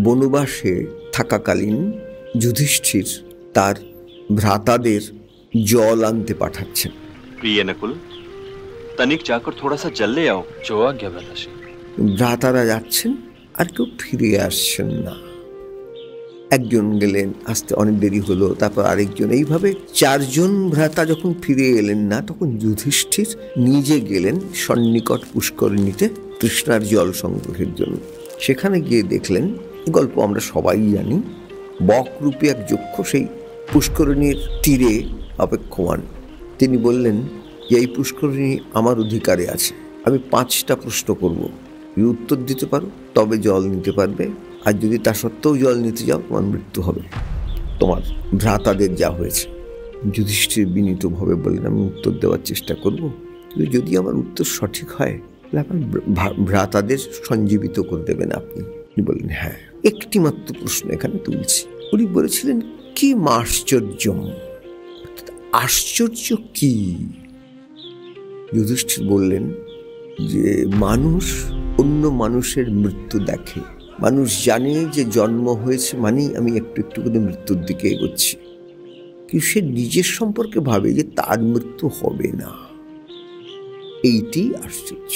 বনবাসে থাকাকালীন যুধিষ্ঠির তার ভ্রাতাদের জল আনতে পাঠাচ্ছেন। प्रिय नकुल, तनिक जाकर थोड़ा सा जल ले आओ। जो आज्ञा भ्राताश्री। ভ্রাতারা যাচ্ছেন, আর কেউ ফিরে আসছেন না। একজন গেলেন, আসতে অনেক দেরি হলো, তারপর আরেকজন, এইভাবে 4 জন ভ্রাতা যখন ফিরে এলেন না, তখন যুধিষ্ঠির নিজে গেলেন সন্নিকট পুষ্করিণীতে তৃষ্ণার জল সংগ্রহের জন্য। সেখানে গিয়ে দেখলেন, গল্প আমরা সবাই জানি, বকরূপী এক যক্ষ সেই পুষ্করিণীর তীরে অপেক্ষমান। তিনি বললেন যে এই পুষ্করিণী আমার অধিকারে আছে, আমি 5টা প্রশ্ন করব, তুমি উত্তর দিতে পারো তবে জল নিতে পারবে, আর যদি তা সত্ত্বেও জল নিতে যাও তোমার মৃত্যু হবে, তোমার ভ্রাতাদের যা হয়েছে। যুধিষ্ঠির বিনীতভাবে বললেন, আমি উত্তর দেওয়ার চেষ্টা করব, কিন্তু যদি আমার উত্তর সঠিক হয় তাহলে আপনার ভ্রাতাদের সঞ্জীবিত করে দেবেন আপনি। বললেন হ্যাঁ, একটি মাত্র প্রশ্ন এখানে তুলছি। উনি বলেছিলেন কি আশ্চর্যম, আশ্চর্য কি? যুধিষ্ঠির বললেন যে মানুষ অন্য মানুষের মৃত্যু দেখে, মানুষ জানে যে জন্ম হয়েছে মানেই আমি একটু একটু করে মৃত্যুর দিকে এগোচ্ছি, কিন্তু সে নিজের সম্পর্কে ভাবে যে তার মৃত্যু হবে না। এইটি আশ্চর্য।